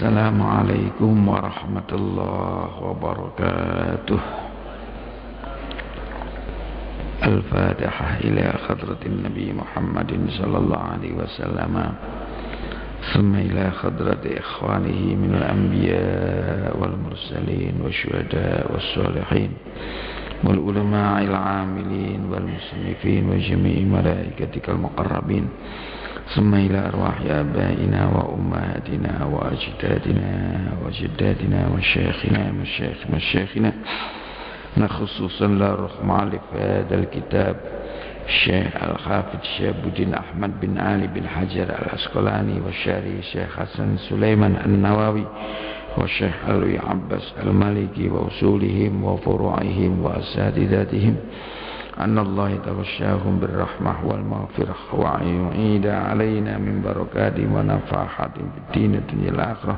Assalamualaikum warahmatullahi wabarakatuh. Al-Fatihah ila khadratin Nabi Muhammadin sallallahu alaihi wasallam. Thumma ila khadrati ikhwanihi minal anbiya wal mursalin wasyuhada wassalihin wal ulama'il amilin wal musnifin wa jami'i malaikatikal muqarrabin. ثم إلى أرواح آبائنا وأمهاتنا وأجدادنا وجداتنا وشيخنا مشايخنا خصوصا لا رحمة في هذا الكتاب الشيخ الحافظ شهاب الدين أحمد بن علي بن حجر العسقلاني والشاري الشيخ حسن سليمان النووي والشيخ علوي عباس المالكي وأصولهم وفروعهم وأساتذتهم أن الله يتغشاهم بالرحمة والمغفرة وأن يعيد علينا من بركات ونفحات في الدين والدنيا الآخرة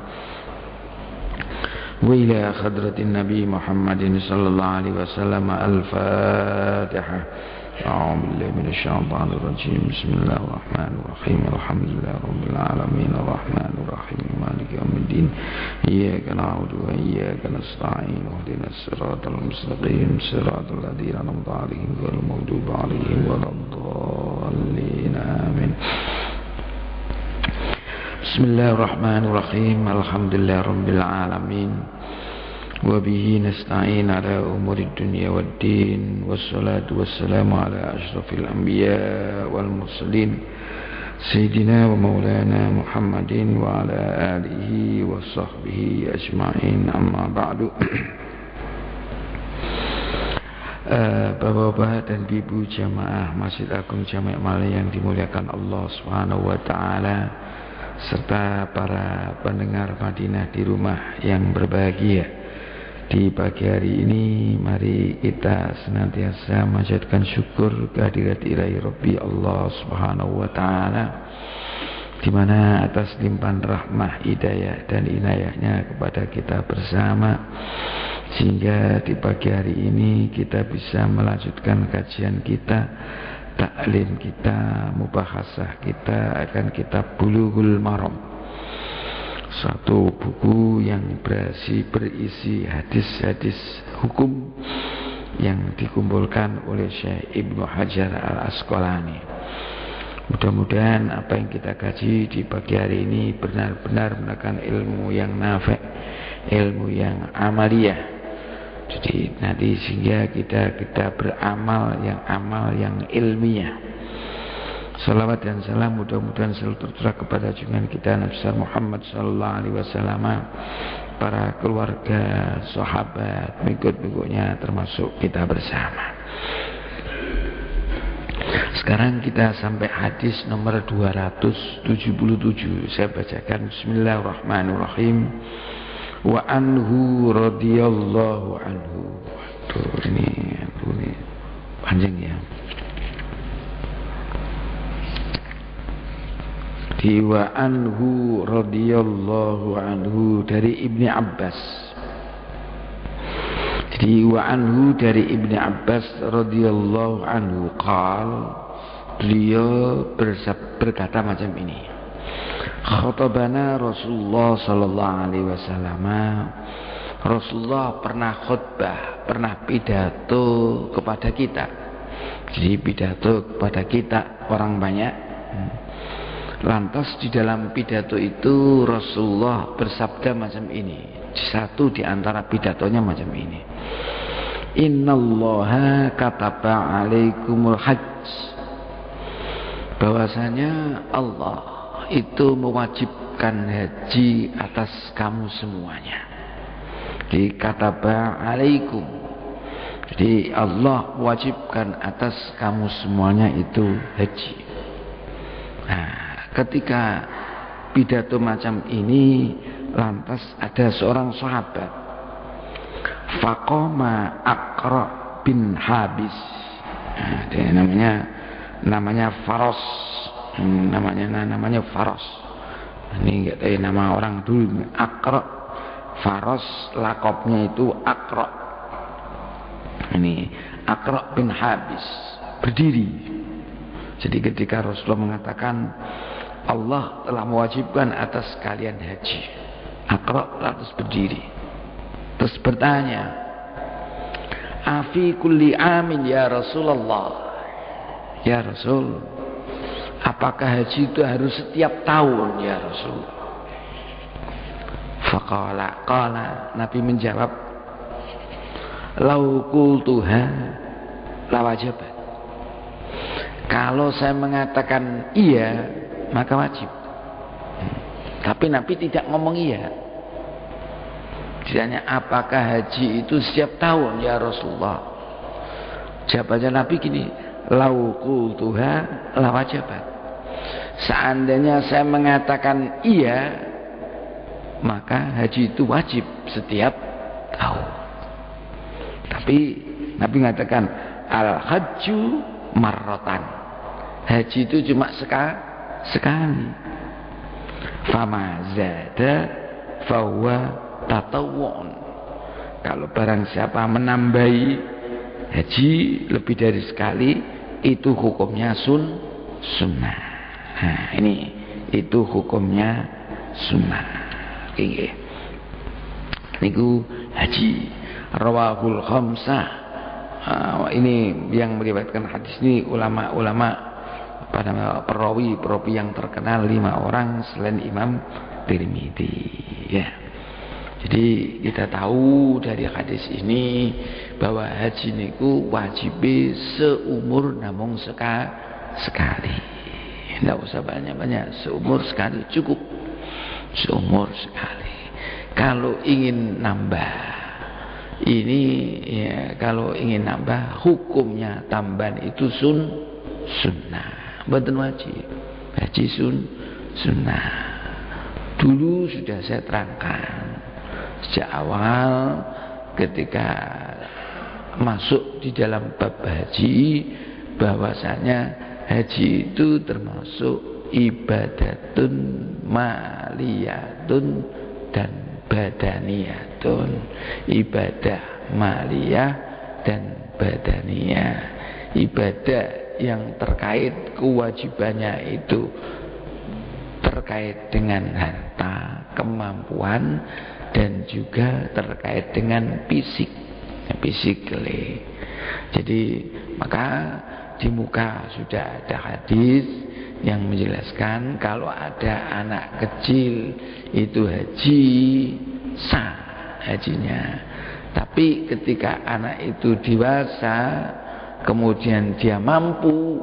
وإلى خضرة النبي محمد صلى الله عليه وسلم. الفاتحة. أعوذ بالله من الشيطان الرجيم. بسم الله الرحمن الرحيم. الحمد لله رب العالمين الرحمن الرحيم مالك يوم الدين إياك نعبد وإياك نستعين اهدنا الصراط المستقيم صراط الذين أنعمت عليهم غير المغضوب عليهم ولا الضالين آمين. بسم الله الرحمن الرحيم. الحمد لله رب العالمين وبه نستعين على أمور الدنيا والدين والصلاة والسلام على أشرف الأنبياء والمرسلين سيدنا ومولانا محمد وعلى آله وصحبه أجمعين. أما بعد. Bapak-bapak dan ibu jamaah Masjid Agung Jami' Malia yang dimuliakan Allah Subhanahu wa taala, serta para pendengar Madinah di rumah yang berbahagia. Di pagi hari ini mari kita senantiasa menjadikan syukur kehadirat ilahi Rabbi Allah Subhanahu wa taala, di mana atas limpahan rahmah, hidayah dan inayahnya kepada kita bersama, sehingga di pagi hari ini kita bisa melanjutkan kajian kita, taklim kita, mubahasah kita akan kitab Bulughul Maram, satu buku yang berisi hadis-hadis hukum yang dikumpulkan oleh Syekh Ibnu Hajar Al-Asqalani. Mudah-mudahan apa yang kita kaji di pagi hari ini benar-benar merupakan ilmu yang nafi', ilmu yang amaliyah. Jadi nanti sehingga kita beramal yang ilmiah. Salawat dan salam mudah-mudahan selalu tercurah kepada junjungan kita Nabi Muhammad sallallahu alaihi wasallam, para keluarga, sahabat, pengikut-pengikutnya termasuk kita bersama. Sekarang kita sampai hadis nomor 277. Saya bacakan. Bismillahirrahmanirrahim. Wa anhu radhiyallahu anhu. Ini panjang ya. Wa anhu radhiyallahu anhu dari Ibni Abbas. Jadi wa anhu dari Ibni Abbas radhiyallahu anhu qal, beliau berkata macam ini. Khatabana Rasulullah sallallahu alaihi wasallam. Rasulullah pernah khutbah, pernah pidato kepada kita. Jadi pidato kepada kita orang banyak. Lantas di dalam pidato itu Rasulullah bersabda macam ini. Satu di antara pidatonya macam ini. Innallaha kataba alaikumul hajj. Bahwasanya Allah itu mewajibkan haji atas kamu semuanya. Di kataba alaikum. Jadi Allah mewajibkan atas kamu semuanya itu haji. Nah, ketika pidato macam ini, lantas ada seorang sahabat, faqama Aqra bin Habis. Nah, dia namanya Faros. Namanya Faros. Ini enggak tahu nama orang dulu. Aqra, Faros, lakopnya itu Aqra. Ini Aqra bin Habis berdiri. Jadi ketika Rasulullah mengatakan Allah telah mewajibkan atas kalian haji, Aqra terus berdiri. Terus bertanya, afi kulli amin ya Rasulullah. Ya Rasul, apakah haji itu harus setiap tahun ya Rasul? Qala Nabi menjawab, lau qultuha la wajibat. Kalau saya mengatakan iya, maka wajib. Tapi Nabi tidak ngomong iya. Ditanya, apakah haji itu setiap tahun ya Rasulullah? Jawabannya Nabi gini, lau qultuha la wajibat. Seandainya saya mengatakan iya, maka haji itu wajib setiap tahun. Tapi Nabi mengatakan al-hajju marratan. Haji itu cuma sekali. Fama zada fahuwa tatawwun. Kalau barang siapa menambahi haji lebih dari sekali, itu hukumnya sunnah. Nah, ini itu hukumnya sunnah. Oke. Niku haji rawahul khamsah. Ini yang meriwayatkan hadis ini ulama-ulama pada perawi yang terkenal 5 orang selain Imam Tirmidzi ya. Jadi kita tahu dari hadis ini bahwa haji niku wajib seumur namung sekali. Tidak usah banyak-banyak, seumur sekali cukup. Seumur sekali. Kalau ingin nambah ini ya, kalau ingin nambah hukumnya tambahan itu sunnah. Bukan wajib. Haji sunnah. Dulu sudah saya terangkan sejak awal ketika masuk di dalam bab haji, bahwasanya haji itu termasuk ibadatun maliyatun dan badaniyatun. Ibadah maliyah dan badaniyah. Ibadah yang terkait kewajibannya itu terkait dengan harta, kemampuan, dan juga terkait dengan fisik. Jadi maka di muka sudah ada hadis yang menjelaskan kalau ada anak kecil itu haji sah hajinya. Tapi ketika anak itu dewasa kemudian dia mampu,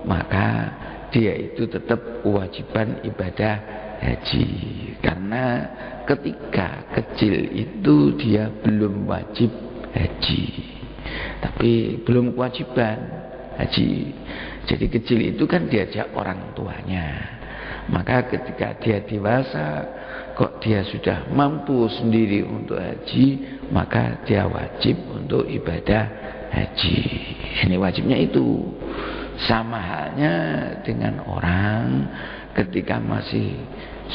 maka dia itu tetap kewajiban ibadah haji. Karena ketika kecil itu dia belum wajib haji, tapi belum kewajiban haji. Jadi kecil itu kan diajak orang tuanya. Maka ketika dia dewasa, kok dia sudah mampu sendiri untuk haji, maka dia wajib untuk ibadah haji. Ini wajibnya itu. Sama halnya dengan orang ketika masih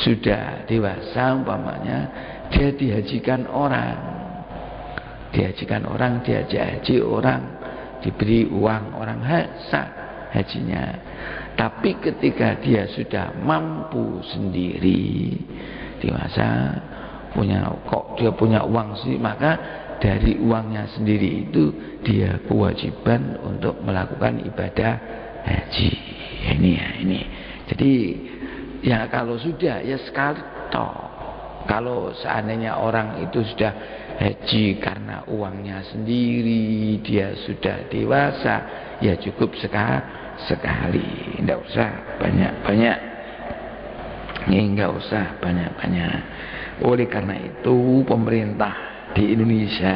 sudah dewasa, umpamanya dia dihajikan orang, diajak haji orang, diberi uang orang, sah hajinya. Tapi ketika dia sudah mampu sendiri, dewasa, dia punya uang sih, maka dari uangnya sendiri itu dia kewajiban untuk melakukan ibadah haji. Ini. Jadi ya kalau sudah ya sekali toh. Kalau seandainya orang itu sudah haji karena uangnya sendiri, dia sudah dewasa, ya cukup sekali. Tidak usah banyak-banyak. Enggak usah banyak-banyak. Oleh karena itu pemerintah di Indonesia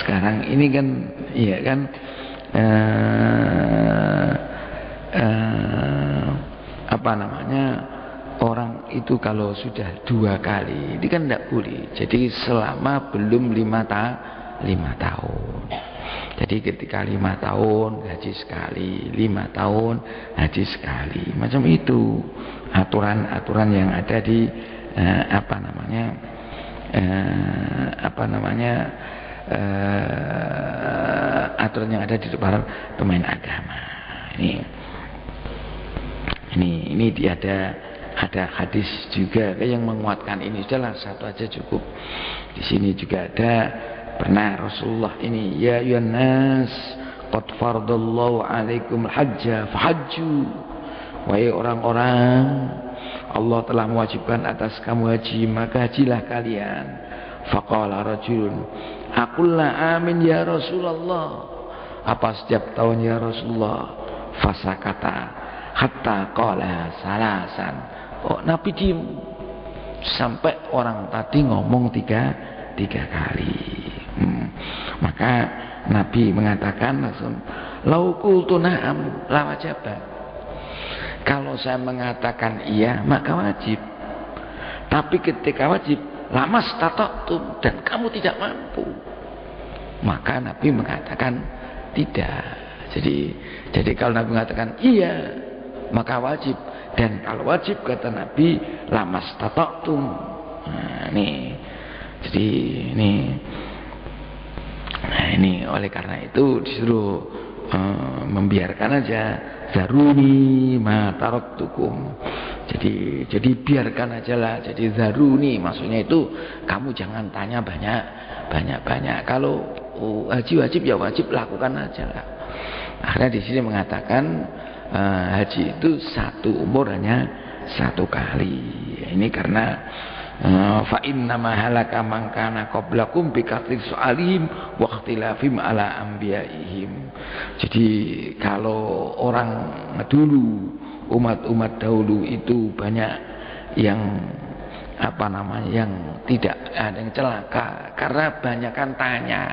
sekarang ini kan ya kan orang itu kalau sudah 2 kali ini kan tidak boleh. Jadi selama belum 5 tahun. Jadi ketika 5 tahun haji sekali, 5 tahun haji sekali, macam itu aturan-aturan yang ada di aturan yang ada di depan pemain agama. Ini dia ada ada hadis juga yang menguatkan ini. Sudahlah, satu aja cukup. Di sini juga ada pernah Rasulullah ini, ya ayuhan nas qad faradallahu alaikum hajja fahajju. Wahai orang-orang, Allah telah mewajibkan atas kamu haji, maka hajilah kalian. Faqala rajulun, aqulla amin ya Rasulullah. Apa setiap tahun ya Rasulullah? Fasakata hatta qala salasan. Oh, Nabi diem sampai orang tadi ngomong tiga kali. Maka Nabi mengatakan langsung, lau qultu na'am la wajaba. Kalau saya mengatakan iya maka wajib. Tapi ketika wajib lamas tata'tum, dan kamu tidak mampu, maka Nabi mengatakan tidak. Jadi kalau Nabi mengatakan iya maka wajib, dan kalau wajib kata Nabi lamas tata'tum. Nah, ini oleh karena itu disuruh membiarkan aja, zaruni ma taraktukum. Jadi biarkan aja lah. Jadi zaruni maksudnya itu kamu jangan tanya banyak. Kalau haji wajib ya wajib, lakukan aja lah. Akhirnya di sini mengatakan haji itu satu umur hanya satu kali. Ini karena fa innama halaka man kana qablakum bi katsir su'alihim wa ikhtilafihim ala anbiya'ihim. Jadi kalau orang dulu, umat-umat dahulu itu banyak yang yang tidak ada yang celaka karena banyakan tanya.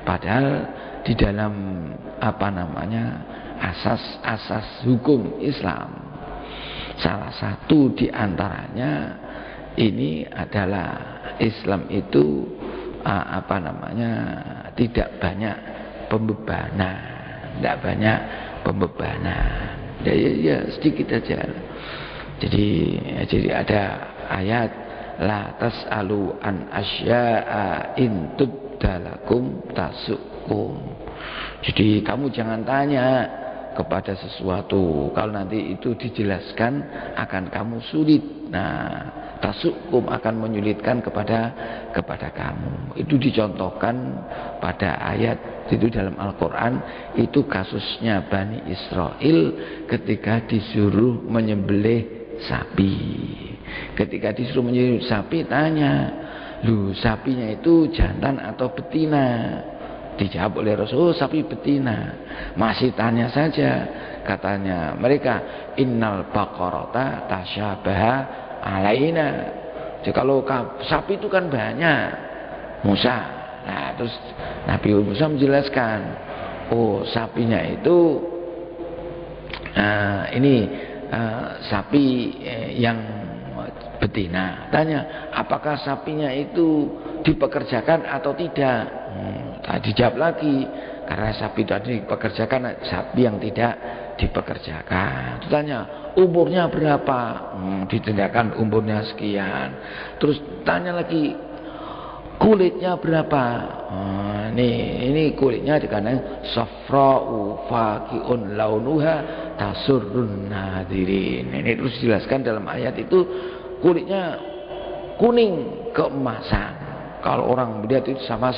Padahal di dalam asas hukum Islam, salah satu di antaranya ini adalah Islam itu tidak banyak pembebanan, ya sedikit aja. Jadi ada ayat la tas'alu an asya'a in tubdalakum tasukum. Jadi kamu jangan tanya kepada sesuatu, kalau nanti itu dijelaskan akan kamu sulit. Nah, tasukum akan menyulitkan kepada kamu. Itu dicontohkan pada ayat itu dalam Al-Quran. Itu kasusnya Bani Israel ketika disuruh menyembelih sapi. Ketika disuruh menyembelih sapi, tanya, lu sapinya itu jantan atau betina? Dijawab oleh Rasul, sapi betina. Masih tanya saja, katanya mereka, innal baqarata tasyabaha alaina. Jadi kalau sapi itu kan banyak, Musa. Nah, terus Nabi Musa menjelaskan, oh sapinya itu sapi yang betina. Tanya, apakah sapinya itu dipekerjakan atau tidak? Dijawab lagi, karena sapi tadi dipekerjakan, sapi yang tidak dipekerjakan. Tanya, umurnya berapa? Ditindakan umurnya sekian. Terus tanya lagi, kulitnya berapa? Ini kulitnya dikatakan safra'u faqi'un launuha tasurrun nadirin. Ini terus dijelaskan dalam ayat itu, kulitnya kuning keemasan. Kalau orang melihat itu sama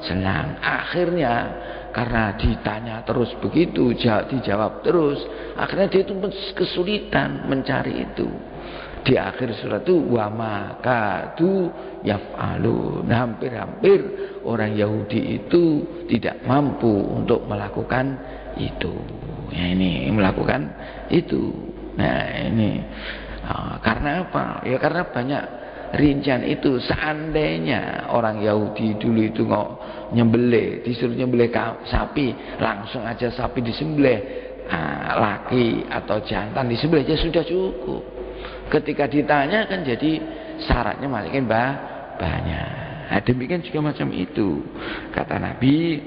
senang. Akhirnya karena ditanya terus begitu, dijawab terus, akhirnya dia itu kesulitan mencari itu. Di akhir surat itu wa makadu yaf'alun. Hampir-hampir orang Yahudi itu tidak mampu untuk melakukan itu. Ya, ini melakukan itu. Nah, ini karena apa? Ya karena banyak rincian itu. Seandainya orang Yahudi dulu itu nyembelih, disuruh nyembelih sapi, langsung aja sapi disembelih, laki atau jantan disembelih aja sudah cukup. Ketika ditanya kan jadi syaratnya makin banyak. Nah, demikian juga macam itu kata Nabi.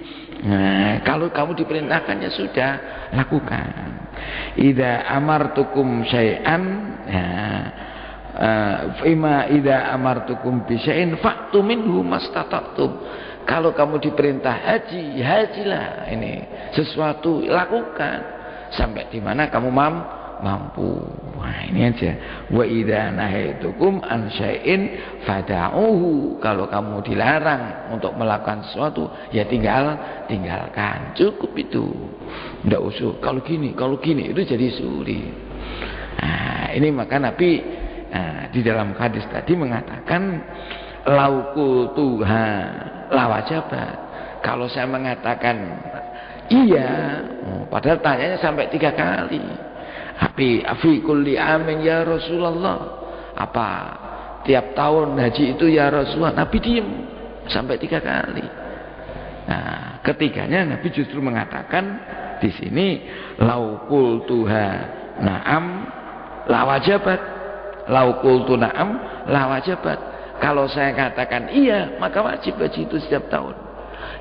Kalau kamu diperintahkan ya sudah, lakukan. Idza amartukum syai'an, idza amartukum bi syai'in fa'tu minhu mastata'tum. Kalau kamu diperintah haji, hajilah. Ini sesuatu lakukan. sampai di mana kamu mampu. Nah, ini aja. Wa idza nahaitukum an syai'in fada'uhu. Kalau kamu dilarang untuk melakukan sesuatu, ya tinggalkan. Cukup itu. Enggak usah kalau gini itu jadi sulit. Nah, ini maka Nabi di dalam hadis tadi mengatakan lauku tuha lawajabat. Kalau saya mengatakan iya, padahal tanyanya sampai 3 kali. Afi kulli amin ya Rasulullah. Apa tiap tahun haji itu ya Rasulullah? Nabi diem sampai 3 kali. Nah, ketiganya Nabi justru mengatakan di sini laukul tuha na'am lawajabat. Laukul tu na'am lawajabat. Kalau saya katakan iya, maka wajib haji itu setiap tahun.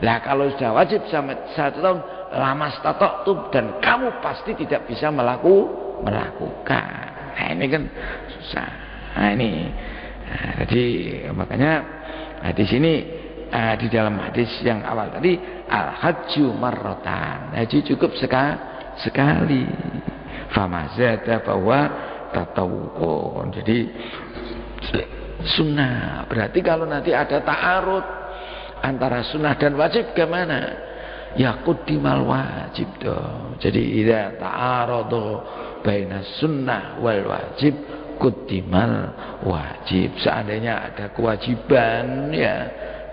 Nah, kalau sudah wajib sampai 1 tahun, lama statoktum, dan kamu pasti tidak bisa melakukan. Nah, ini kan susah. Nah, ini. Jadi makanya di sini di dalam hadis yang awal tadi al-hajju marratan. Haji cukup sekali. Famazada bahwa tatawun. Jadi sunnah. Berarti kalau nanti ada ta'arud antara sunnah dan wajib gimana? Ya quddimal wajib dong. Jadi idza ta'aradu baina sunnah wal wajib quddimal wajib. Seandainya ada kewajiban ya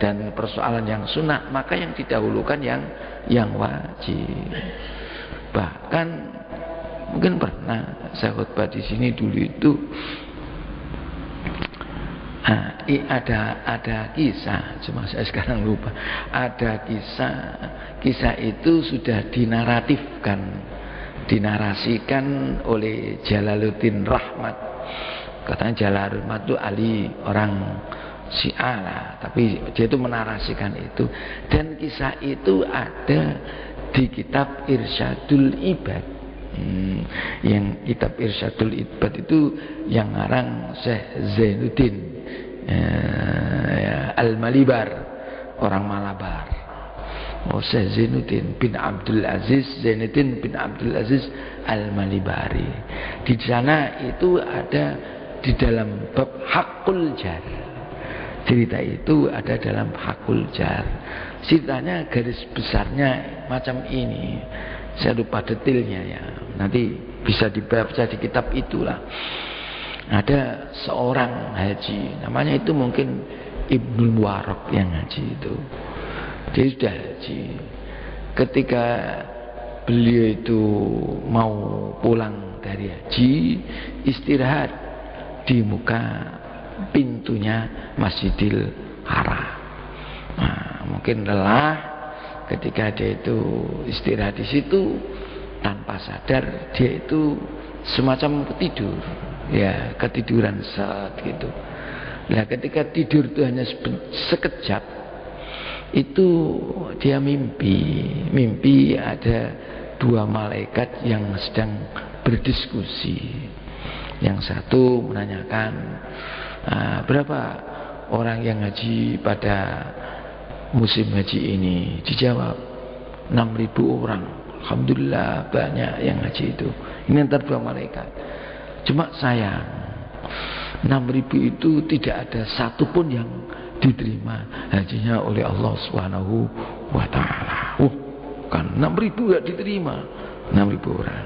dan persoalan yang sunnah, maka yang didahulukan yang wajib. Bahkan mungkin pernah saya khutbah di sini dulu itu ada kisah, cuma saya sekarang lupa. Ada kisah itu sudah dinarasikan oleh Jalaluddin Rahmat. Katanya Jalaluddin Rahmat itu ahli orang Syiah lah, tapi dia itu menarasikan itu. Dan kisah itu ada di kitab Irsyadul Ibad. Yang kitab Irsyadul Ibad itu yang ngarang Syekh Zainuddin Al-Malibar, orang Malabar. Syekh Zainuddin bin Abdul Aziz, Zainuddin bin Abdul Aziz Al-Malibari. Di sana itu ada di dalam bab Hakul Jar. Cerita itu ada dalam Hakul Jar. Ceritanya garis besarnya macam ini. Saya lupa detailnya ya. Nanti bisa dibaca di kitab itulah. Ada seorang haji, namanya itu mungkin Ibnu Waraq yang haji itu. Dia sudah haji. Ketika beliau itu mau pulang dari haji, istirahat di muka pintunya Masjidil Haram. Nah, mungkin lelah ketika dia itu istirahat di situ, tanpa sadar dia itu semacam ketidur. Ya, ketiduran saat gitu. Nah, ketika tidur itu hanya sekejap, itu dia mimpi ada 2 malaikat yang sedang berdiskusi. Yang satu menanyakan berapa orang yang haji pada musim haji ini. Dijawab 6.000 orang. Alhamdulillah banyak yang haji itu. Ini antara 2 malaikat. Cuma sayang 6.000 itu tidak ada satupun yang diterima hajinya oleh Allah Subhanahu wa ta'ala. Kan 6.000 gak diterima, 6.000 orang.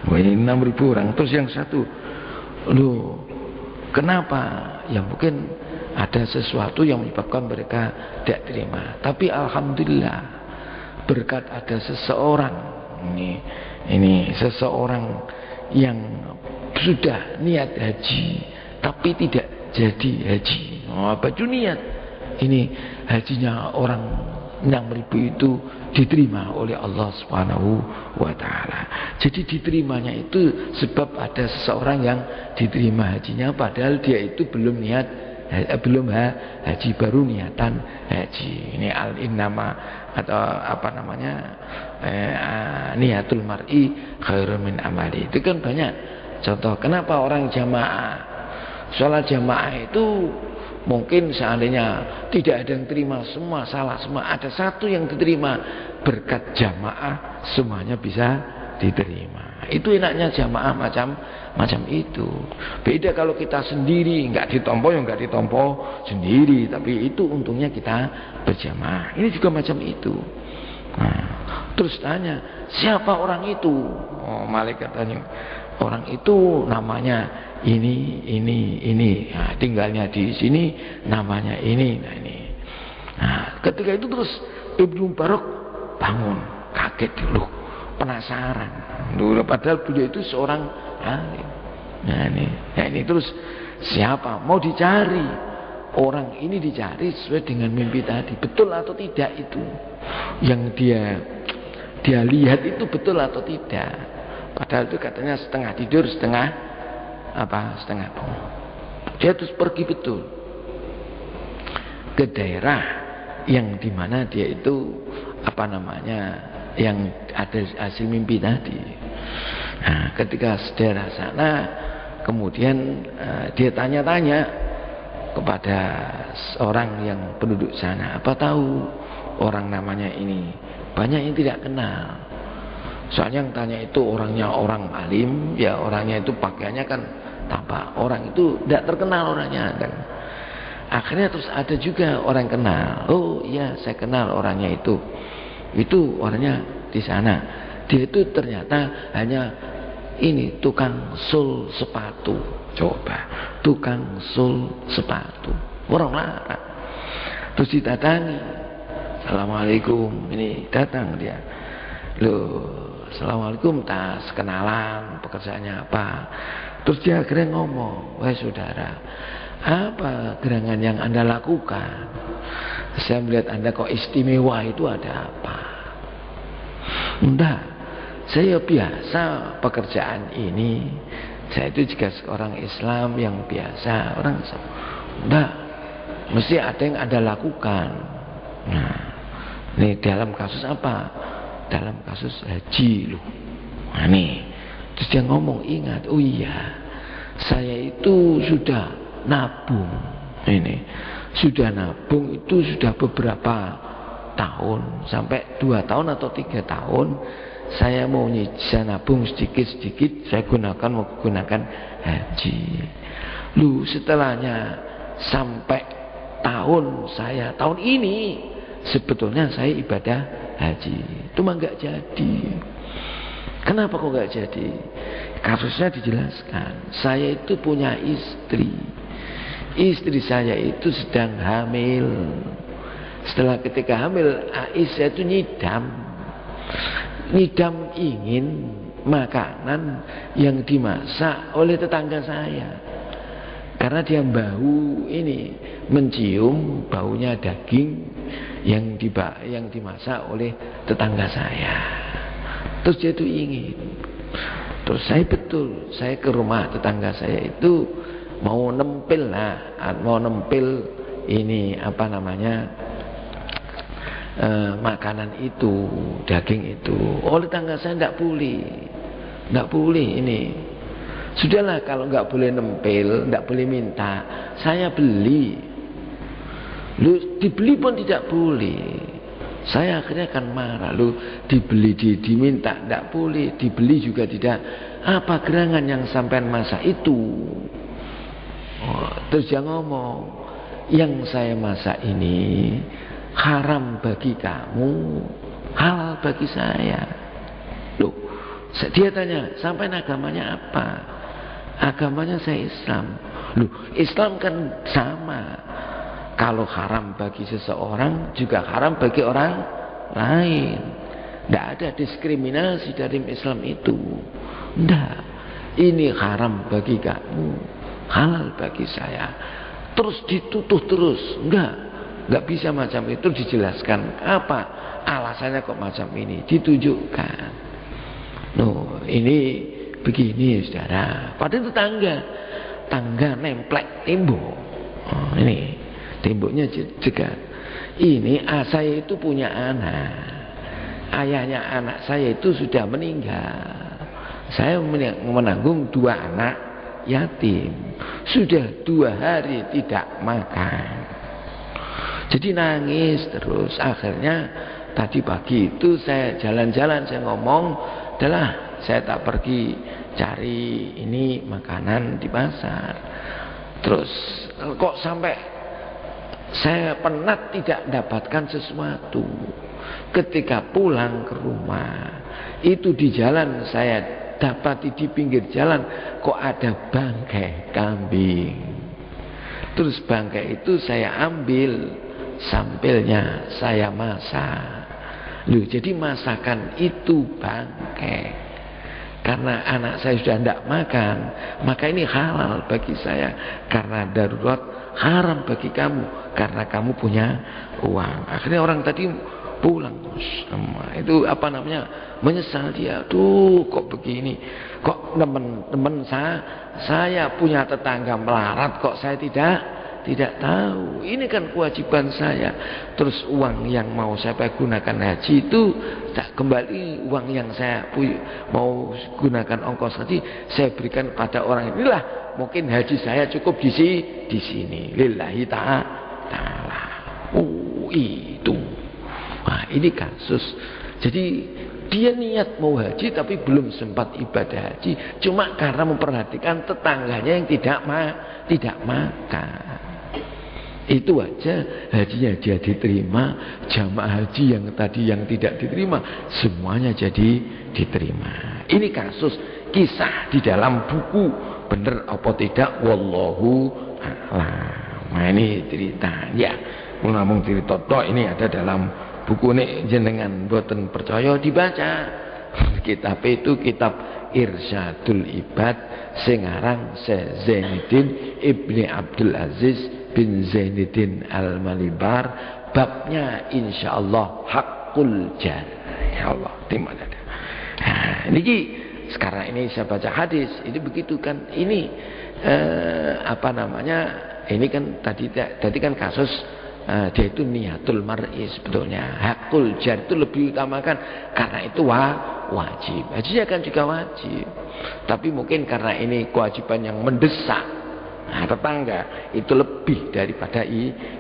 Wah, ini 6.000 orang. Terus yang satu, loh kenapa? Ya mungkin ada sesuatu yang menyebabkan mereka tidak terima. Tapi alhamdulillah berkat ada seseorang ini seseorang yang sudah niat haji tapi tidak jadi haji. Baju niat ini hajinya orang 6.000 itu diterima oleh Allah Subhanahu wa ta'ala. Jadi diterimanya itu sebab ada seseorang yang diterima hajinya padahal dia itu belum niat haji, baru niatan haji. Ini al-innama atau apa namanya niatul mar'i khairun min amali. Itu kan banyak contoh kenapa orang jamaah sholat jamaah itu mungkin seandainya tidak ada yang terima, semua salah semua, ada satu yang diterima, berkat jamaah semuanya bisa diterima. Itu enaknya jamaah macam itu. Beda kalau kita sendiri, nggak ditompo ya nggak ditompo sendiri, tapi itu untungnya kita berjamaah. Ini juga macam itu. Nah, terus tanya, siapa orang itu? Oh, malaikat tanya, orang itu namanya ini. Nah, tinggalnya di sini, namanya ini. Nah, ini. Nah, ketika itu terus Ibnu Mubarak bangun, kaget dulu, penasaran. Dulu padahal beliau itu seorang alim. Nah, ini terus siapa? Mau dicari. Orang ini dicari sesuai dengan mimpi tadi. Betul atau tidak itu? Yang dia lihat itu betul atau tidak? Padahal itu katanya setengah tidur, setengah bangun. Dia terus pergi betul ke daerah yang dimana dia itu yang ada hasil mimpi tadi. Nah, ketika daerah sana, kemudian dia tanya-tanya kepada orang yang penduduk sana, apa tahu orang namanya ini? Banyak yang tidak kenal. Soalnya yang tanya itu orangnya orang alim, ya orangnya itu pakaiannya kan tampak, orang itu tidak terkenal orangnya kan. Akhirnya terus ada juga orang kenal. Oh iya, saya kenal orangnya itu orangnya di sana. Dia itu ternyata hanya ini tukang sul sepatu. Coba, tukang sul sepatu, orang larang. Terus didatangi, assalamualaikum, ini datang dia. Loh, assalamualaikum, tas, kenalan, pekerjaannya apa? Terus dia akhirnya ngomong, wahai saudara, apa gerangan yang Anda lakukan? Saya melihat Anda kok istimewa, itu ada apa? Enggak, saya biasa pekerjaan ini. Saya itu juga seorang Islam yang biasa, orang Islam. Enggak, mesti ada yang Anda lakukan. Nah, ini dalam kasus apa? Dalam kasus haji loh. Nah, nih, terus dia ngomong, ingat, oh iya, saya itu sudah nabung. Ini sudah nabung itu sudah beberapa tahun, sampai 2 tahun atau 3 tahun. Saya mau nyisa nabung sedikit-sedikit, saya mau gunakan haji. Lu setelahnya sampai tahun ini sebetulnya saya ibadah haji, cuma nggak jadi. Kenapa kok nggak jadi? Kasusnya dijelaskan. Saya itu punya istri saya itu sedang hamil. Setelah ketika hamil, Aisyah itu ngidam ingin makanan yang dimasak oleh tetangga saya, karena dia mencium baunya daging yang dimasak oleh tetangga saya. Terus dia itu ingin. Terus saya ke rumah tetangga saya itu mau nempel ini makanan itu, daging itu. Oleh tetangga saya tidak boleh ini. Sudahlah, kalau nggak boleh nempel, tidak boleh minta, saya beli. Lu dibeli pun tidak boleh. Saya akhirnya akan marah. Lu dibeli diminta tidak boleh, dibeli juga tidak. Apa gerangan yang sampean masak itu? Oh, terus dia ngomong, yang saya masak ini haram bagi kamu, halal bagi saya. Loh, dia tanya, sampai agamanya apa? Agamanya saya Islam. Loh, Islam kan sama. Kalau haram bagi seseorang, juga haram bagi orang lain. Tidak ada diskriminasi dari Islam itu. Tidak. Ini haram bagi kamu, halal bagi saya. Terus ditutuh terus. Enggak bisa macam itu. Dijelaskan apa alasannya kok macam ini, ditunjukkan. Loh, ini begini saudara. Padahal itu tangga nemplek tembok. Oh, ini temboknya juga. Ini saya itu punya anak. Ayahnya anak saya itu sudah meninggal. Saya menanggung 2 anak yatim. Sudah 2 hari tidak makan. Jadi nangis terus. Akhirnya tadi pagi itu saya jalan-jalan, saya ngomong, adalah saya tak pergi cari ini makanan di pasar. Terus kok sampai saya penat tidak mendapatkan sesuatu. Ketika pulang ke rumah, itu di jalan saya dapati di pinggir jalan kok ada bangkai kambing. Terus bangkai itu saya ambil, sampelnya saya masak. Loh, jadi masakan itu bangkai. Karena anak saya sudah tidak makan, maka ini halal bagi saya. Karena darurat, haram bagi kamu karena kamu punya uang. Akhirnya orang tadi pulang, itu apa namanya, menyesal dia. Tuh kok begini, kok teman-teman saya punya tetangga melarat, kok saya tidak tahu. Ini kan kewajiban saya. Terus uang yang mau saya gunakan haji itu tak kembali, uang yang saya mau gunakan ongkos haji saya berikan pada orang inilah. Mungkin haji saya cukup di sini. Lillahi ta'ala. Itu. Nah, ini kasus. Jadi dia niat mau haji tapi belum sempat ibadah haji, cuma karena memperhatikan tetangganya yang tidak makan. Itu aja hajinya dia diterima, jamaah haji yang tadi yang tidak diterima semuanya jadi diterima. Ini kasus kisah di dalam buku, bener apa tidak wallahu a'lam. Nah ini cerita ya, ngomong cerita tok, ini ada dalam buku ini, jenengan boten percaya dibaca. Kitab itu kitab Irsyadul Ibad sing aran Zainuddin Ibni Abdul Aziz bin Zainuddin Al-Malibar, babnya insyaallah hakul jar. Ya Allah, terima kasih. Nah, niki sekarang ini saya baca hadis, ini begitu kan, ini apa namanya? Ini kan tadi kan kasus dia itu niatul mar'i sebetulnya. Hakul jar itu lebih utamakan karena itu wajib. Hajinya kan juga wajib. Tapi mungkin karena ini kewajiban yang mendesak, nah, tetangga itu lebih daripada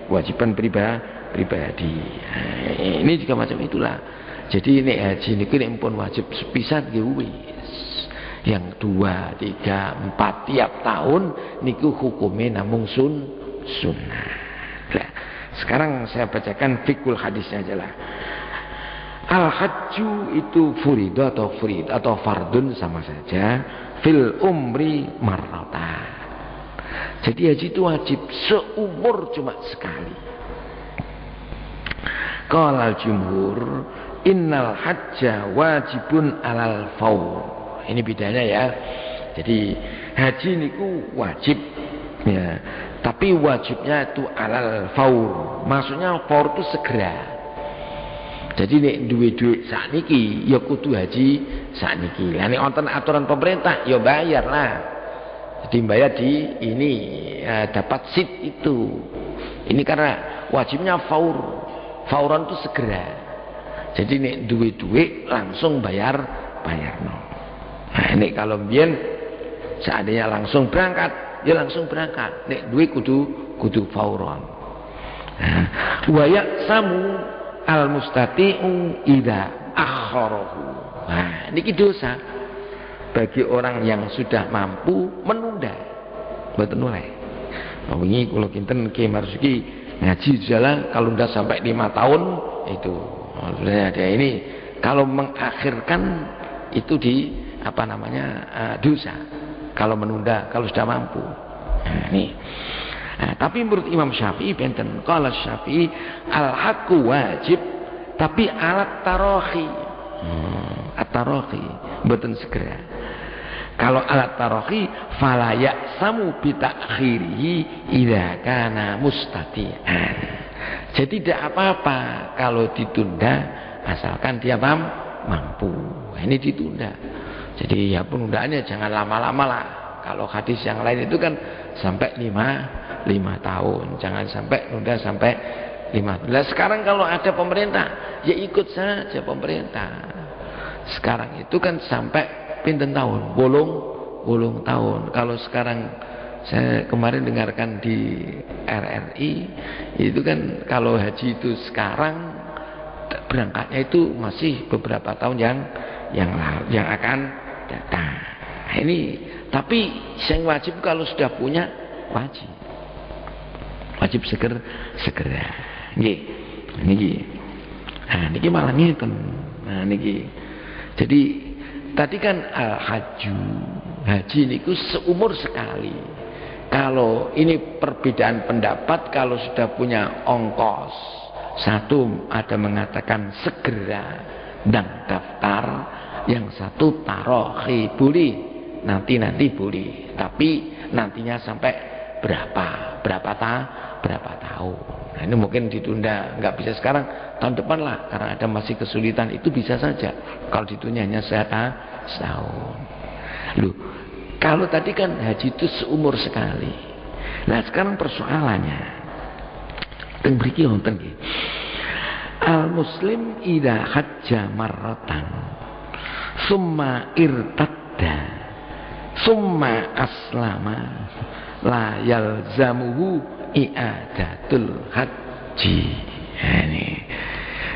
kewajiban pribadi. Nah, ini juga macam itulah. Jadi ini haji ini pun wajib sepisan wis. Yang 2, 3, 4 tiap tahun niku hukumnya namung sunnah. Nah, sekarang saya bacakan fikul hadisnya aja lah. Al-hajju itu furidu atau fardun sama saja, fil umri marratan. Jadi haji itu wajib seumur cuma sekali. Qala al-jumhur innal hajja wajibun alal fawr. Ini bedanya ya. Jadi haji niku wajib ya, tapi wajibnya itu alal fawr. Maksudnya fawr itu segera. Jadi nek duwe-duwe sakniki ya kudu haji sakniki. Lah nek wonten aturan pemerintah ya bayar lah. Jadi bayar di ini dapat seat itu. Ini karena wajibnya fawr. Fawran itu segera. Jadi nek duwe-duwe langsung bayar no. Nah ini kalau biyen seandainya langsung berangkat, ya langsung berangkat. Nek duwe kudu fawran. Nah, wa ya'samu al-mustati'u idza akharahu. Nah, niki dosa bagi orang yang sudah mampu menunda. Mboten oleh. Wingi kula kinten Ki Marzuki ngaji jalan kalau ndak sampai 5 tahun itu. Maksudnya ada ini kalau mengakhirkan itu di apa namanya dosa. Kalau menunda, kalau sudah mampu. Nah, ini. Nah, tapi menurut Imam Syafi'i benten qala Syafi'i al-haqqu wajib tapi alat tarahi. At-tarahi mboten segera. Kalau alat tarahi fala ya'samu bi ta'khirihi idza kana mustati'an. Jadi tidak apa-apa kalau ditunda asalkan dia mampu. Ini ditunda. Jadi ya penundaannya jangan lama-lama lah. Kalau hadis yang lain itu kan sampai 5 tahun. Jangan sampai nunda sampai 5. Nah, sekarang kalau ada pemerintah, ya ikut saja pemerintah. Sekarang itu kan sampai pinten tahun? Bolong tahun. Kalau sekarang saya kemarin dengarkan di RRI itu kan kalau haji itu sekarang berangkatnya itu masih beberapa tahun yang ada. Nah, ini tapi yang wajib kalau sudah punya wajib segera. Nggih. Niki. Nah, niki malah ngeten. Nah, niki. Jadi tadi kan haji niku seumur sekali. Kalau ini perbedaan pendapat, kalau sudah punya ongkos, satu ada mengatakan segera dan daftar, yang satu tarohi boleh, nanti boleh, tapi nantinya sampai berapa tahun. Nah, ini mungkin ditunda, nggak bisa sekarang, tahun depan lah, karena ada masih kesulitan, itu bisa saja. Kalau ditunda hanya setahun. Loh, kalau tadi kan haji itu seumur sekali. Nah sekarang persoalannya, teng mriki wonten nggih. Al muslim idza hajja marratan summa irtadda summa aslama la yalzamuhu i'adatul haji. Ini.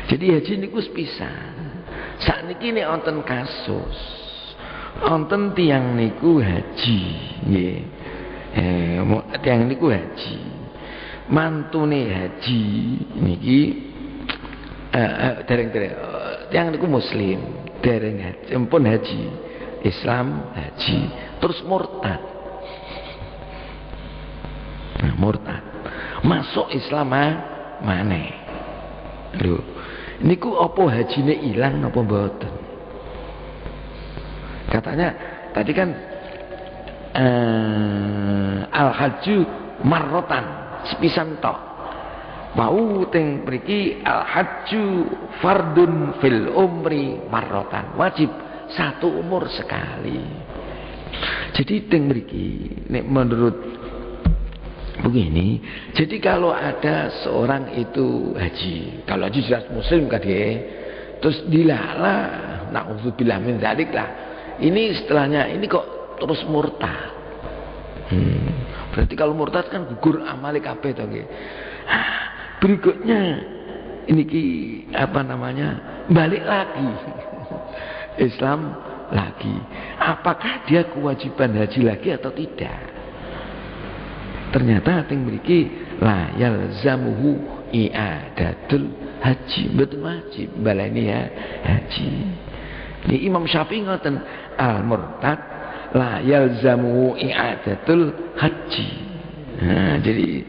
Jadi haji niku sepisan. Sakniki nek wonten kasus wonten tiyang niku haji nggih. Tiyang niku haji. Mantune haji niki dereng tiyang niku muslim, dereng haji, ampun haji. Islam haji, terus murtad. Nah, murtad. Masuk Islam maneh. Lho, niku apa hajine ilang apa mboten? Katanya tadi kan al-hajju marrotan sepisan tok. Mau teng mriki al-hajju fardun fil umri marrotan. Wajib satu umur sekali. Jadi teng mriki nek menurut begini, jadi kalau ada seorang itu haji, kalau haji jelas muslim kan dia, terus dilala, na'udzubillah min dzalik lah. Ini setelahnya ini kok terus murtad. Berarti kalau murtad kan gugur amale kabeh to nggih. Berikutnya ini apa namanya? Balik lagi. Islam lagi. Apakah dia kewajiban haji lagi atau tidak? Ternyata ting mriki la yalzamuhu i'adatul haji. Betul wajib baleni ya haji. Ini Imam Syafi'i ngoten, al-murtad la yalzamu i'adatul haji. Nah, jadi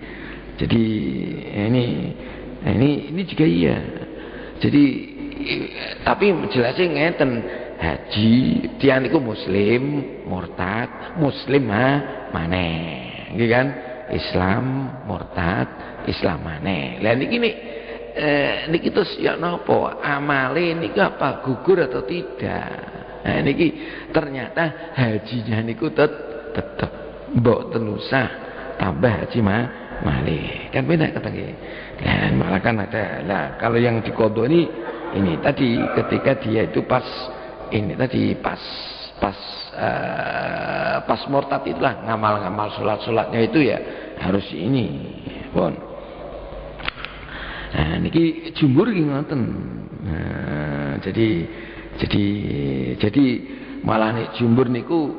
ini juga iya. Jadi tapi jelasnya ngeten, haji tiyang niku muslim, murtad, muslim maneh. Nggih kan? Islam, murtad, Islam maneh. Lah niki niki terus ya napa amale niki apa gugur atau tidak. Nah niki ternyata hajinya niku tetep mbok tenusah tambah haji malih. Kan beda kata nggih. Nah malah kan ada lah kalau yang diqodho ini tadi ketika dia itu pas murtad itulah ngamal salatnya itu ya harus ini. Bon. Nah niki jumhur iki ngoten. Nah, jadi malah nek jumhur niku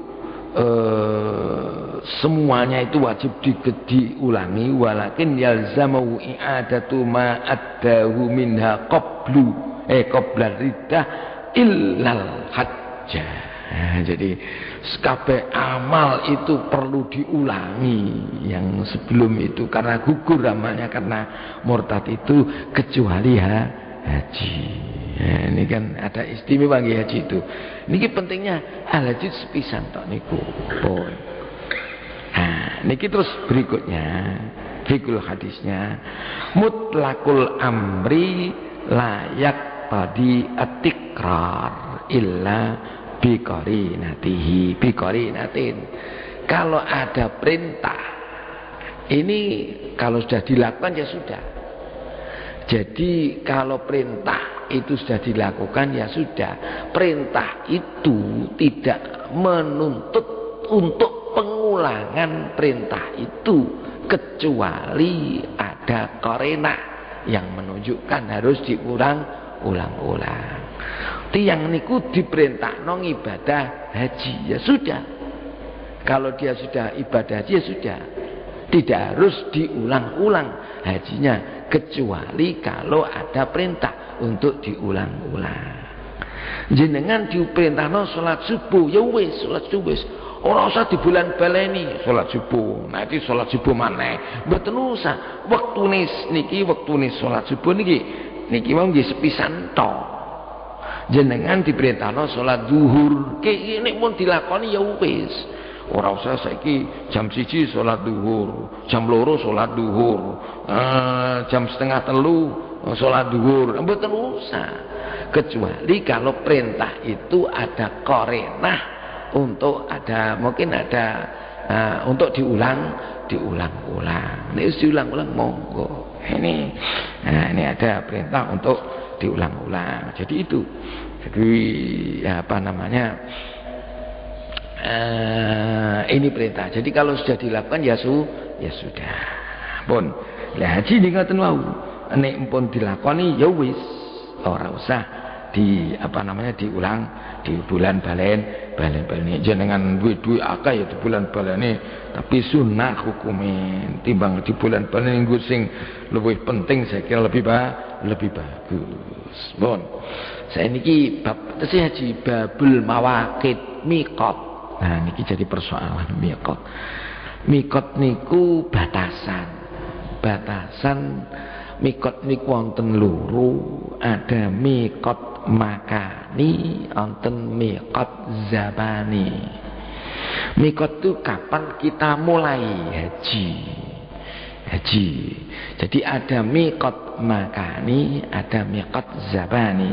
semuanya itu wajib diulangi walakin yalzamu i'adatu ma addahu minha qabla riddah illal hajjah. Nah, jadi kabeh amal itu perlu diulangi yang sebelum itu karena gugur amalnya karena murtad itu kecuali haji. Nah, ini kan ada istimewa bagi haji itu. Niki pentingnya al-haji sepisan tok niku. Oh. Nah, niki terus berikutnya fikul hadisnya mutlaqul amri layak tadi atikrar illa biqarinatin. Kalau ada perintah ini kalau sudah dilakukan ya sudah. Jadi kalau perintah itu sudah dilakukan ya sudah. Perintah itu tidak menuntut untuk pengulangan perintah itu kecuali ada qarina yang menunjukkan harus diulang-ulang. Tiang niku diperintahno ibadah haji, ya sudah. Kalau dia sudah ibadah haji ya sudah. Tidak harus diulang-ulang hajinya, kecuali kalau ada perintah untuk diulang-ulang. Jenengan diperintahno salat subuh, ya wis salat subuh wis. Ora usah di bulan baleni salat subuh. Nanti salat subuh maneh. Mboten usah. Wektune niki wektune salat subuh niki mau nggih sepisan tok. Jenengan diperintahno salat zuhur, nek mun dilakoni ya wis. Ora usah saiki jam 1 salat zuhur, jam 2 salat zuhur, jam setengah 3 salat zuhur, mboten usah. Kecuali kalau perintah itu ada qarinah untuk ada mungkin ada untuk diulang-ulang. Nek diulang-ulang monggo. Ini ada perintah untuk diulang-ulang. Jadi itu. Jadi apa namanya? Ini perintah. Jadi kalau sudah dilakukan ya sudah. Pun lah haji ning ngoten wau. Nek pun dilakoni ya wis ora usah diulang di bulan balen jenengan duwe akeh ya di bulan balene tapi sunnah hukume timbang di bulan balen nggo sing luwih penting saya kira lebih bagus. Bon. Saya niki bab tesih haji babul mawaqit miqat. Nah niki jadi persoalan miqat. Miqat niku batasan miqat niku wonten loro, ada miqat makani, wonten miqat zamani. Miqat itu kapan kita mulai haji. Jadi ada miqat makani, ada miqat zamani.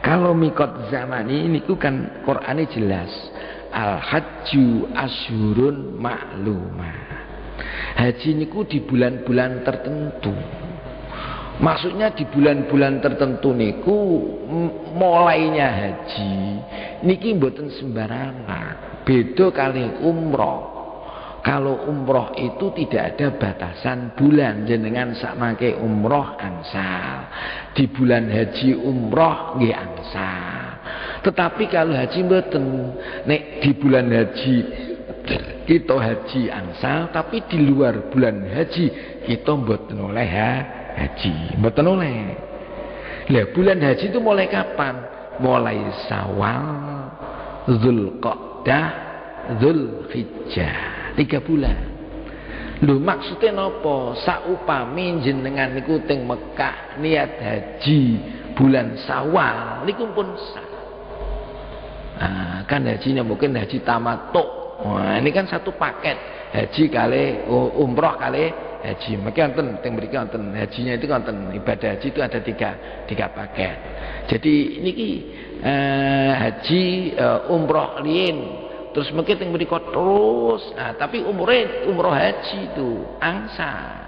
Kalau miqat zamani niku kan Qur'ane jelas, al-hajju asyhurun ma'lumah. Haji niku di bulan-bulan tertentu. Maksudnya di bulan-bulan tertentu niku mulainya haji niki mboten sembarangan. Beda kali umroh. Kalau umroh itu tidak ada batasan bulan, jenengan sakmake umroh angsal. Di bulan haji umroh nggih angsal. Tetapi kalau haji mboten, nek di bulan haji kita haji angsal, tapi di luar bulan haji kita mboten oleh haji, mboten oleh. Lah bulan haji itu mulai kapan? Mulai Syawal, Dzulqa'dah, Dzulhijjah. 3 bulan. Lho maksudnya napa? Saupami jenengan niku teng Mekah niat haji bulan Syawal niku pun sah. Kan hajinya mungkin haji tamattu. Wah, ini kan satu paket haji kali umroh kali haji. Maka wonten teng mriki wonten hajinya itu wonten ibadah haji itu ada tiga paket. Jadi niki haji umroh liin terus mungkin teng mriki terus. Tapi umroh haji itu angsa.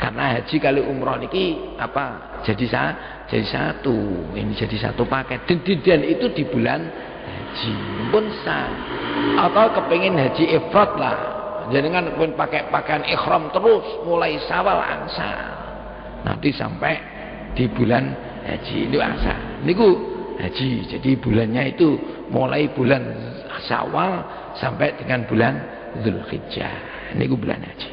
Karena haji kali umroh niki apa? Jadi satu. Ini jadi satu paket. Dan itu di bulan haji pun sah. Atau kepengen haji ifrat lah, jenengan pun pakai pakaian ikhram terus mulai Syawal angsa nanti sampai di bulan haji itu angsa niku haji. Jadi bulannya itu mulai bulan Syawal sampai dengan bulan Dzulhijjah niku bulan haji.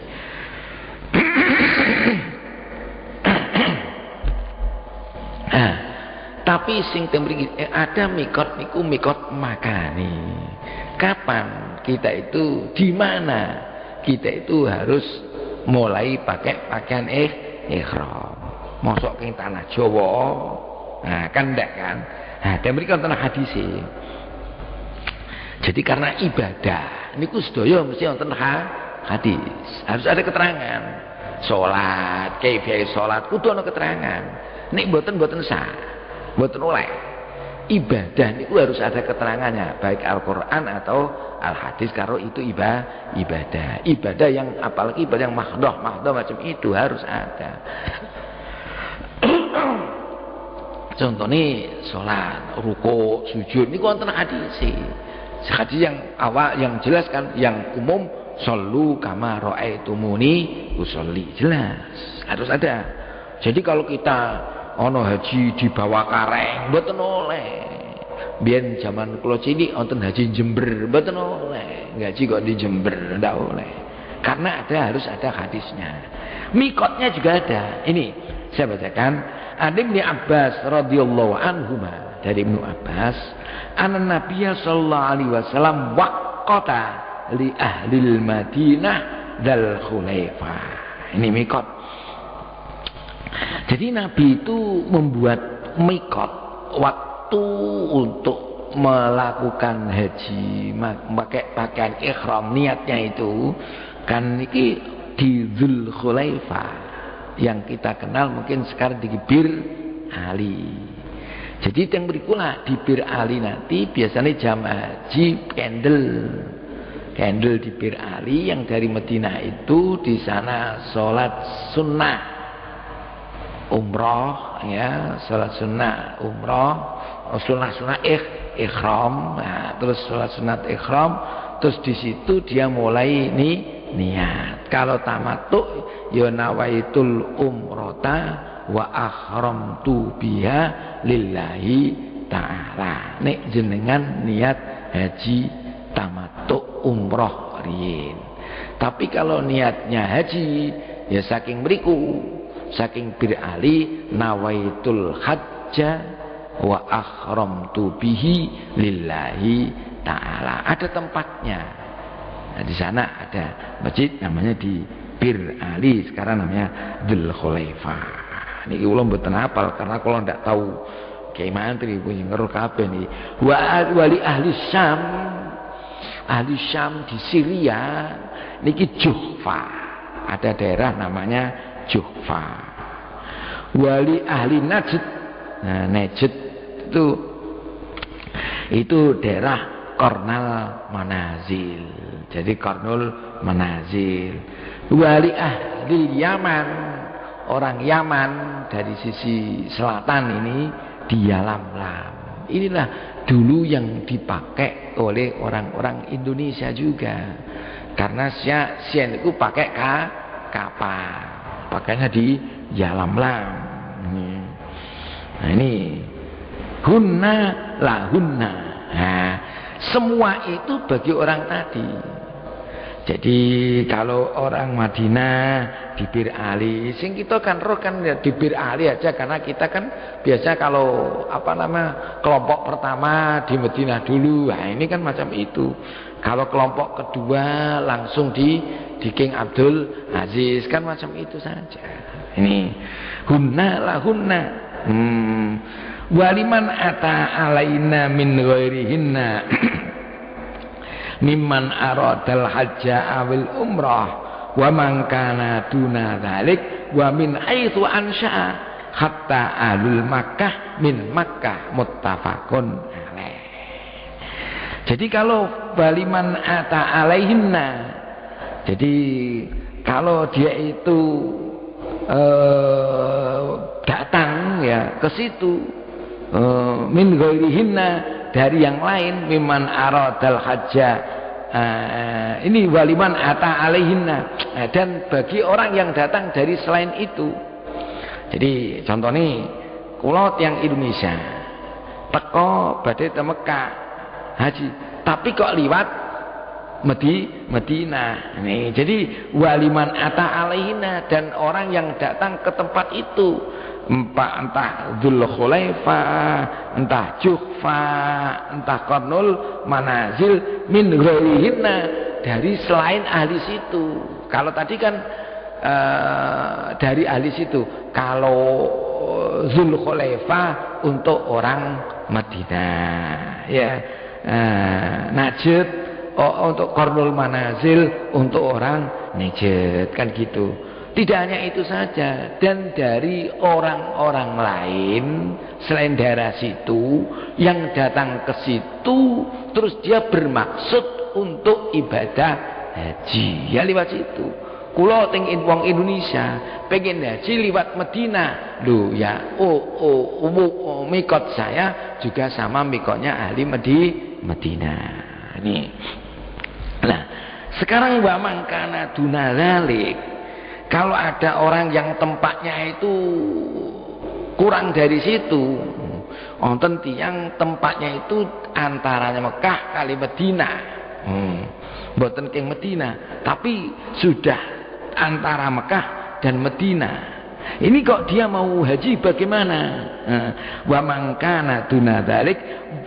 Tapi sing temriki ada miqat niku miqat makani. Kapan kita itu di mana kita itu harus mulai pakai pakaian ihram. Mosok king tanah Jawa. Nah, kan ndak kan? Nah, temriki wonten hadis. Jadi karena ibadah niku sedaya mesti wonten hadis. Harus ada keterangan. Salat, kaifiah salat kudu ana keterangan. Nek mboten sah. Mboten oleh. Ibadah niku harus ada keterangannya, baik Al-Qur'an atau Al-Hadis karo itu ibadah. Ibadah yang apalagi ibadah yang mahdoh macam itu harus ada. Contohnya salat, ruku, sujud niku wonten hadis. Hadis yang awal yang jelas kan, yang umum shollu kama ra'aitumuni usolli, jelas harus ada. Jadi kalau kita ono haji di bawah kareng mboten oleh. biyen zaman kula cilik wonten haji Jember, mboten oleh. Ngaji kok di Jember ndak oleh. Karena harus ada hadisnya. Mikotnya juga ada. Ini saya bacakan. Ibnu Abbas radhiyallahu anhuma, dari Ibnu Abbas, anna Nabiyya sallallahu alaihi wasallam waqata li ahlil Madinah Dzul Khulaifah. Ini mikot. Jadi Nabi itu membuat mikot, waktu untuk melakukan haji, memakai pakaian ihram, niatnya itu kan ini di Dzul Khulaifah yang kita kenal mungkin sekarang di Bir Ali. Jadi yang berikulah di Bir Ali nanti biasanya jamaah haji candle di Bir Ali yang dari Madinah itu di sana sholat sunnah umroh, ya sholat sunnah umroh, sunnah ikhram, nah, terus sholat sunat ikhram, terus di situ dia mulai niat. Kalau tamattu ya nawaitul umrata wa akhramtu biha lillahi ta'ala. Nek jenengan niat haji tamattu umroh riyin. Tapi kalau niatnya haji ya saking mriku, saking Bir Ali nawaitul hajja wa akhramtu bihi lillahi ta'ala. Ada tempatnya. Nah, di sana ada masjid namanya di Bir Ali, sekarang namanya Dzul Khulaifah. Niki kula mboten hafal karena kula ndak tahu Kiai Mantri punya ngeruh kabeh niki. Wali ahli Syam di Syria niki Juhfa. Ada daerah namanya Juhfa. Wali ahli Najd. Nah, Najd itu daerah Qarnal Manazil. Jadi Qarnul Manazil. Wali ahli Yaman, orang Yaman dari sisi selatan ini di Yalamlam. Inilah dulu yang dipakai oleh orang-orang Indonesia juga. Karena Sien itu pakai kapal. Pakainya di Yalamlam. Nah ini hunna lahunna. Nah, semua itu bagi orang tadi. Jadi kalau orang Madinah di Bir Ali, sing kita kan roh kan ya di Bir Ali aja karena kita kan biasa kalau kelompok pertama di Madinah dulu. Nah, ini kan macam itu. Kalau kelompok kedua langsung di King Abdul Aziz kan macam itu saja. Ini hunna lahunna. Waliman ata alaina min ghairihinna mimman aradal hajja awil umrah wa man kana duna dzalik wa min haitsu ansha'a hatta alul Makkah min Makkah muttafaqun alaih. Jadi kalau waliman ata alaihinna, jadi kalau dia itu datang ya ke situ min ghairihinna dari yang lain mimman aradal hajja, ini waliman ata alaihinna, dan bagi orang yang datang dari selain itu. Jadi contoh nih kula yang Indonesia teko badhe te Mekah haji tapi kok liwat Madinah. Nih, jadi waliman ata alaihinna, dan orang yang datang ke tempat itu entah Dzul Khulaifah, entah Juhfa, entah Qarnul Manazil min ghairihinna, dari selain ahli situ. Kalau tadi kan dari ahli situ. Kalau Dzul Khulaifah untuk orang Madinah, ya. Najd untuk Qarnul Manazil untuk orang Najd, kan gitu. Tidak hanya itu saja, dan dari orang-orang lain selain daerah situ yang datang ke situ terus dia bermaksud untuk ibadah haji, ya lewat situ. Kulo teng wong Indonesia pengen haji lewat Madinah, lho ya. Mikot saya juga sama mikotnya ahli Madinah. Nih. Nah, sekarang wa mangkana dunadzalik. Kalau ada orang yang tempatnya itu kurang dari situ, wonten tiyang tempatnya itu antaranya Mekah kali Madinah. Mboten keng Madinah, tapi sudah antara Mekah dan Madinah. Ini kok dia mau haji bagaimana? Wa man kana duna dzalik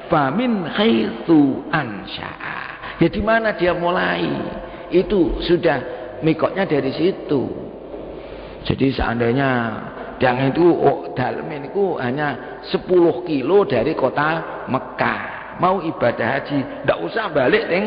famin haitsu ansha'a. Ya di mana dia mulai? Itu sudah mikotnya dari situ. Jadi seandainya yang itu dalam ini hanya 10 kilo dari kota Mekah, mau ibadah haji tidak usah balik teng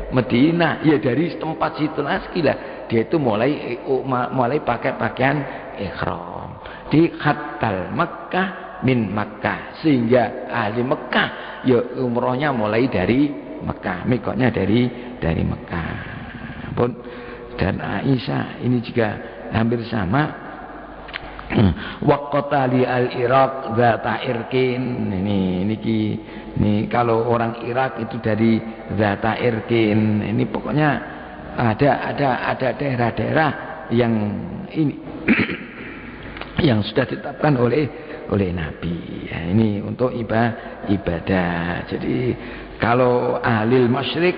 Madinah, ya dari tempat situ lagi lah dia itu mulai pakai pakaian ihram di khatal Mekah min Mekah, sehingga ahli Mekah ya umrohnya mulai dari Mekah, mikotnya dari Mekah pun. Dan Aisyah ini juga hampir sama. Waqtali al-Iraq zata irkin. Ini kalau orang Irak itu dari zata irkin. Ini pokoknya ada daerah-daerah yang ini yang sudah ditetapkan oleh Nabi. Ya, ini untuk ibadah. Jadi kalau ahli masyrik,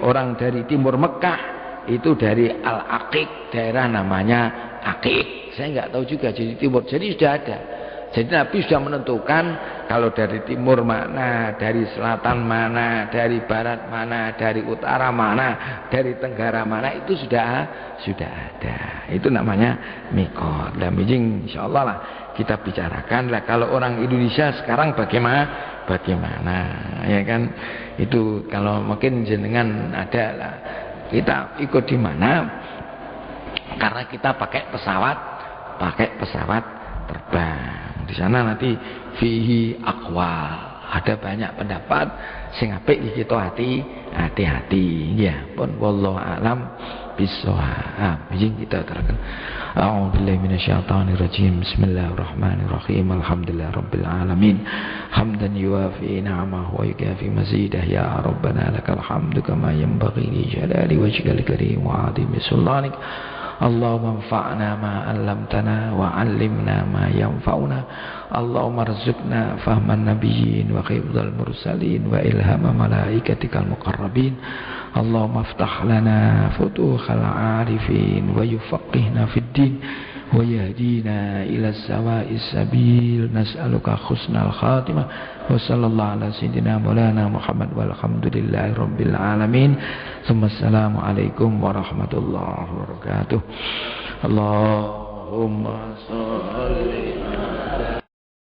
orang dari timur Mekah itu dari Al-Aqiq, daerah namanya Aqiq. Saya nggak tahu juga jadi timur. Jadi sudah ada. Jadi Nabi sudah menentukan kalau dari timur mana, dari selatan mana, dari barat mana, dari utara mana, dari tenggara mana, itu sudah ada. Itu namanya mikot. Dan insyaallah lah kita bicarakan lah kalau orang Indonesia sekarang bagaimana ya kan. Itu kalau mungkin jenengan ada lah, kita ikut di mana? Karena kita pakai pesawat terbang. Di sana nanti fihi aqwal, ada banyak pendapat sing apik kita hati-hati. Ya, pun wallahu alam bissawab. Kita terangkan. A'udzubillahi minasyaitonir rajim. Bismillahirrahmanirrahim. Alhamdulillahirabbil alamin. Hamdan yuwafi ni'amahu wa yukafi mazidah. Ya rabbana lakal hamdu kama yanbaghi li jalali wajhikal karim wa 'azimi sultanik. Allahumma anfa'na ma 'allamtana wa 'allimna ma yanfa'una. Allahumma arzuqna fahman nabiyyin wa hifdzal mursalin wa ilhama malaikatikal muqarrabin. Allahumma aftah lana futuhal 'arifin wa yufaqqihna fid din wa yahdina ila sawa'is sabil. Nas'aluka husnal khatimah wa sallallahu ala sayyidina maulana Muhammad walhamdulillahi rabbil alamin. Assalamu alaikum warahmatullahi wabarakatuh. Allahumma shalli ala